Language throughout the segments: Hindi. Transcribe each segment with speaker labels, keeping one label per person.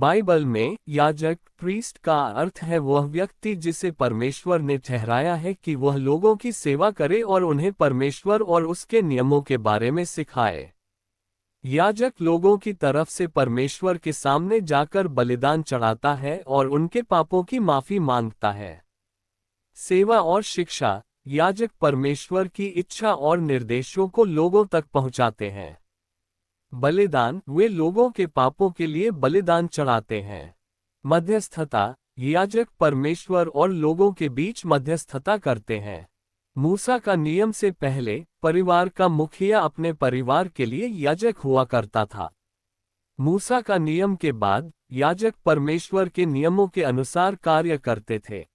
Speaker 1: बाइबल में याजक प्रीस्ट का अर्थ है वह व्यक्ति जिसे परमेश्वर ने ठहराया है कि वह लोगों की सेवा करे और उन्हें परमेश्वर और उसके नियमों के बारे में सिखाए। याजक लोगों की तरफ से परमेश्वर के सामने जाकर बलिदान चढ़ाता है और उनके पापों की माफी मांगता है। सेवा और शिक्षा, याजक परमेश्वर की इच्छा और निर्देशों को लोगों तक पहुंचाते हैं। बलिदान, वे लोगों के पापों के लिए बलिदान चढ़ाते हैं। मध्यस्थता, याजक परमेश्वर और लोगों के बीच मध्यस्थता करते हैं। मूसा का नियम से पहले परिवार का मुखिया अपने परिवार के लिए याजक हुआ करता था। मूसा का नियम के बाद याजक परमेश्वर के नियमों के अनुसार कार्य करते थे।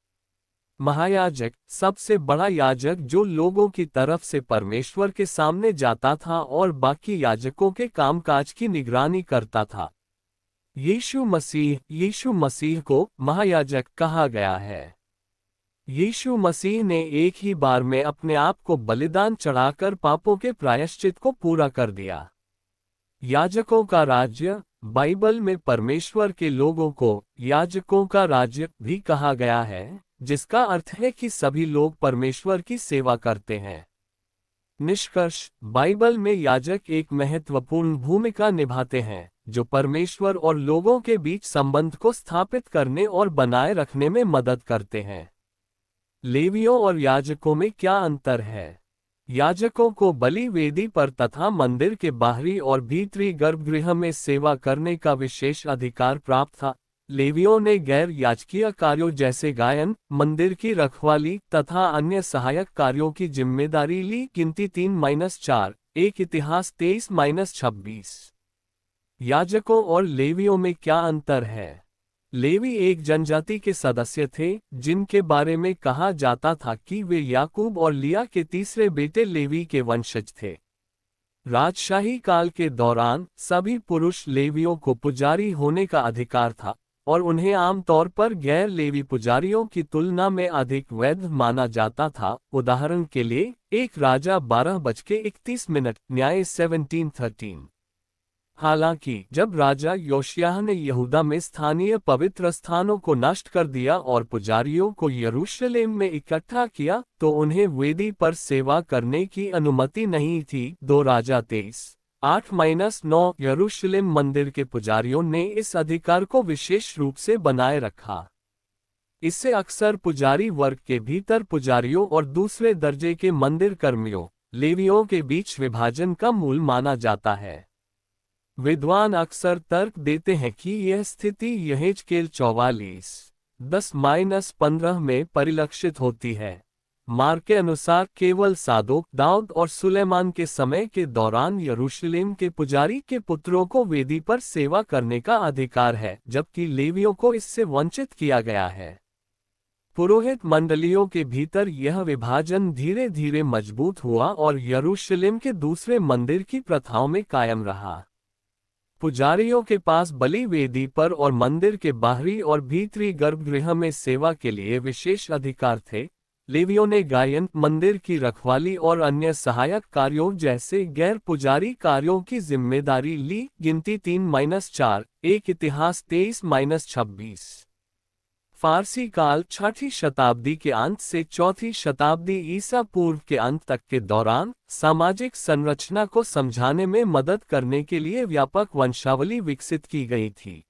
Speaker 1: महायाजक, सबसे बड़ा याजक जो लोगों की तरफ से परमेश्वर के सामने जाता था और बाकी याजकों के कामकाज की निगरानी करता था। यीशु मसीह को महायाजक कहा गया है। यीशु मसीह ने एक ही बार में अपने आप को बलिदान चढ़ाकर पापों के प्रायश्चित को पूरा कर दिया। याजकों का राज्य, बाइबल में परमेश्वर के लोगों को याजकों का राज्य भी कहा गया है, जिसका अर्थ है कि सभी लोग परमेश्वर की सेवा करते हैं। निष्कर्ष, बाइबल में याजक एक महत्वपूर्ण भूमिका निभाते हैं, जो परमेश्वर और लोगों के बीच संबंध को स्थापित करने और बनाए रखने में मदद करते हैं। लेवियों और याजकों में क्या अंतर है? याजकों को बलि वेदी पर तथा मंदिर के बाहरी और भीतरी गर्भगृह में सेवा करने का विशेष अधिकार प्राप्त था। लेवियों ने गैर याजकीय कार्यों जैसे गायन, मंदिर की रखवाली तथा अन्य सहायक कार्यों की जिम्मेदारी ली। गिनती 3-4, 1 इतिहास 23-26। याजकों और लेवियों में क्या अंतर है? लेवी एक जनजाति के सदस्य थे, जिनके बारे में कहा जाता था कि वे याकूब और लिया के तीसरे बेटे लेवी के वंशज थे। राजशाही काल के दौरान सभी पुरुष लेवियों को पुजारी होने का अधिकार था और उन्हें आमतौर पर गैर लेवी पुजारियों की तुलना में अधिक वैध माना जाता था। उदाहरण के लिए, एक राजा 12:31, न्याय 17:13। हालांकि जब राजा योशिय्याह ने यहूदा में स्थानीय पवित्र स्थानों को नष्ट कर दिया और पुजारियों को यरूशलेम में इकट्ठा किया, तो उन्हें वेदी पर सेवा करने की अनुमति नहीं थी। 2 राजा 23:8-9। यरूशलेम मंदिर के पुजारियों ने इस अधिकार को विशेष रूप से बनाए रखा। इससे अक्सर पुजारी वर्ग के भीतर पुजारियों और दूसरे दर्जे के मंदिर कर्मियों, लेवियों के बीच विभाजन का मूल माना जाता है। विद्वान अक्सर तर्क देते हैं कि यह स्थिति यहेजकेल 44:10-15 में परिलक्षित होती है। मार्क के अनुसार केवल सादोक, दाऊद और सुलेमान के समय के दौरान यरूशलेम के पुजारी के पुत्रों को वेदी पर सेवा करने का अधिकार है, जबकि लेवियों को इससे वंचित किया गया है। पुरोहित मंडलियों के भीतर यह विभाजन धीरे धीरे मजबूत हुआ और यरूशलेम के दूसरे मंदिर की प्रथाओं में कायम रहा। पुजारियों के पास बलि वेदी पर और मंदिर के बाहरी और भीतरी गर्भगृह में सेवा के लिए विशेष अधिकार थे। लेवियों ने गायन, मंदिर की रखवाली और अन्य सहायक कार्यों जैसे गैर पुजारी कार्यों की जिम्मेदारी ली। गिनती 3-4, 1 इतिहास 23-26। फारसी काल 6वीं शताब्दी के अंत से 4वीं शताब्दी ईसा पूर्व के अंत तक के दौरान सामाजिक संरचना को समझाने में मदद करने के लिए व्यापक वंशावली विकसित की गई थी।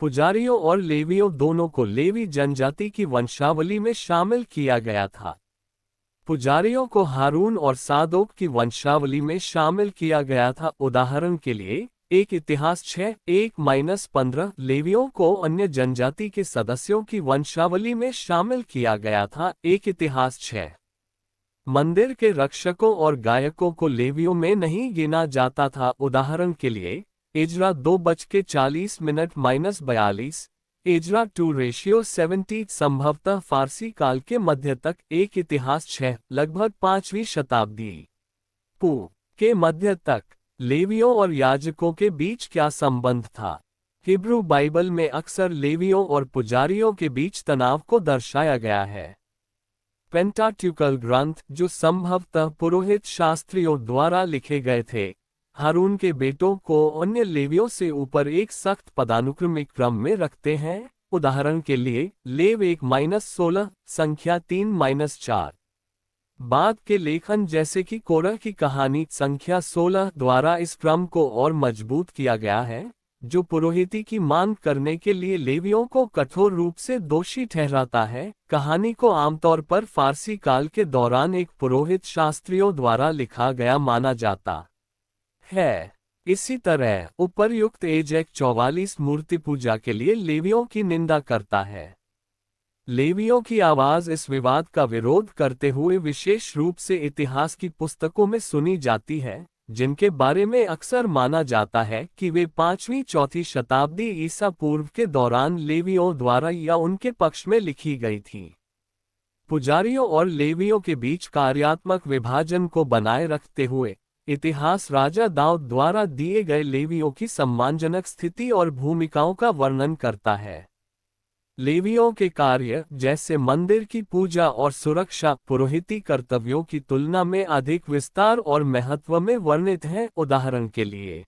Speaker 1: पुजारियों और लेवियों दोनों को लेवी जनजाति की वंशावली में शामिल किया गया था। पुजारियों को हारून और सादोक की वंशावली में शामिल किया गया था। उदाहरण के लिए, 1 इतिहास 6:1-15। लेवियों को अन्य जनजाति के सदस्यों की वंशावली में शामिल किया गया था। 1 इतिहास 6। मंदिर के रक्षकों और गायकों को लेवियों में नहीं गिना जाता था। उदाहरण के लिए, एजरा 2:40-42, एजरा 2:70। संभवतः फारसी काल के मध्य तक। 1 इतिहास 6, लगभग 5वीं शताब्दी पू के मध्य तक। लेवियों और याजकों के बीच क्या संबंध था? हिब्रू बाइबल में अक्सर लेवियों और पुजारियों के बीच तनाव को दर्शाया गया है। पेंटाट्यूकल ग्रंथ, जो संभवतः पुरोहित शास्त्रियों द्वारा लिखे गए थे, हारून के बेटों को अन्य लेवियों से ऊपर एक सख्त पदानुक्रमिक क्रम में रखते हैं। उदाहरण के लिए लेव 1-16 संख्या 3-4। बाद के लेखन जैसे कि कोरह की कहानी संख्या 16 द्वारा इस क्रम को और मजबूत किया गया है, जो पुरोहिती की मांग करने के लिए लेवियों को कठोर रूप से दोषी ठहराता है। कहानी को आमतौर पर फारसी काल के दौरान एक पुरोहित शास्त्रियों द्वारा लिखा गया माना जाता है। इसी तरह उपर्युक्त एजेक 44 मूर्ति पूजा के लिए लेवियों की निंदा करता है। लेवियों की आवाज इस विवाद का विरोध करते हुए विशेष रूप से इतिहास की पुस्तकों में सुनी जाती है, जिनके बारे में अक्सर माना जाता है कि वे 5वीं-4वीं शताब्दी ईसा पूर्व के दौरान लेवियों द्वारा या उनके पक्ष में लिखी गई थीं। पुजारियों और लेवियों के बीच कार्यात्मक विभाजन को बनाए रखते हुए इतिहास राजा दाऊद द्वारा दिए गए लेवियों की सम्मानजनक स्थिति और भूमिकाओं का वर्णन करता है। लेवियों के कार्य जैसे मंदिर की पूजा और सुरक्षा पुरोहिती कर्तव्यों की तुलना में अधिक विस्तार और महत्व में वर्णित हैं। उदाहरण के लिए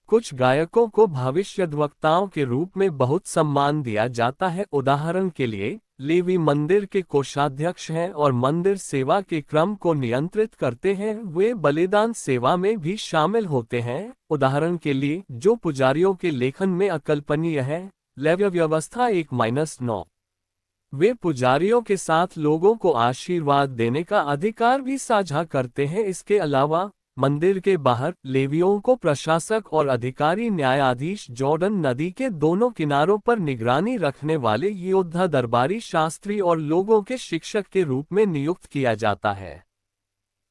Speaker 1: कुछ गायकों को भविष्यद्वक्ताओं के रूप में बहुत सम्मान दिया जाता है। उदाहरण के लिए लेवी मंदिर के कोषाध्यक्ष हैं और मंदिर सेवा के क्रम को नियंत्रित करते हैं। वे बलिदान सेवा में भी शामिल होते हैं। उदाहरण के लिए जो पुजारियों के लेखन में अकल्पनीय है, लेव्य व्यवस्था 1-9। वे पुजारियों के साथ लोगों को आशीर्वाद देने का अधिकार भी साझा करते हैं। इसके अलावा मंदिर के बाहर लेवियों को प्रशासक और अधिकारी न्यायाधीश जॉर्डन नदी के दोनों किनारों पर निगरानी रखने वाले योद्धा दरबारी शास्त्री और लोगों के शिक्षक के रूप में नियुक्त किया जाता है।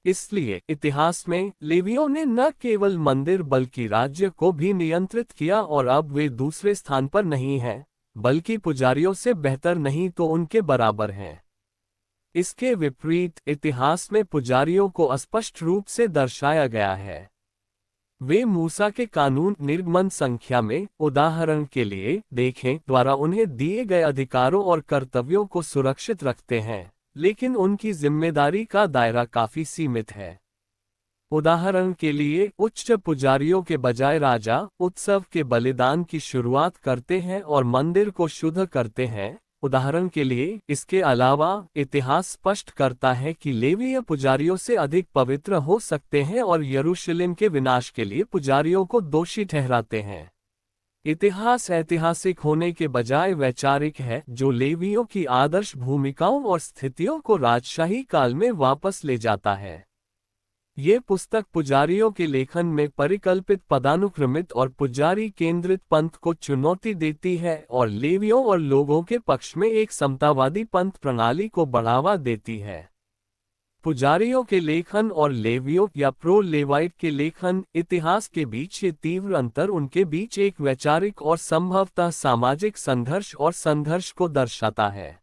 Speaker 1: इसलिए इतिहास में लेवियों ने न केवल मंदिर बल्कि राज्य को भी नियंत्रित किया और अब वे दूसरे स्थान पर नहीं हैं, बल्कि पुजारियों से बेहतर नहीं तो उनके बराबर हैं। इसके विपरीत इतिहास में पुजारियों को स्पष्ट रूप से दर्शाया गया है। वे मूसा के कानून निर्गमन संख्या में उदाहरण के लिए देखें द्वारा उन्हें दिए गए अधिकारों और कर्तव्यों को सुरक्षित रखते हैं, लेकिन उनकी जिम्मेदारी का दायरा काफी सीमित है। उदाहरण के लिए उच्च पुजारियों के बजाय राजा उत्सव के बलिदान की शुरुआत करते हैं और मंदिर को शुद्ध करते हैं। उदाहरण के लिए इसके अलावा इतिहास स्पष्ट करता है कि लेवीय पुजारियों से अधिक पवित्र हो सकते हैं और यरूशलेम के विनाश के लिए पुजारियों को दोषी ठहराते हैं। इतिहास ऐतिहासिक होने के बजाय वैचारिक है, जो लेवियों की आदर्श भूमिकाओं और स्थितियों को राजशाही काल में वापस ले जाता है। ये पुस्तक पुजारियों के लेखन में परिकल्पित पदानुक्रमित और पुजारी केंद्रित पंथ को चुनौती देती है और लेवियों और लोगों के पक्ष में एक समतावादी पंथ प्रणाली को बढ़ावा देती है। पुजारियों के लेखन और लेवियों या प्रो लेवाइट के लेखन इतिहास के बीच ये तीव्र अंतर उनके बीच एक वैचारिक और संभवतः सामाजिक संघर्ष को दर्शाता है।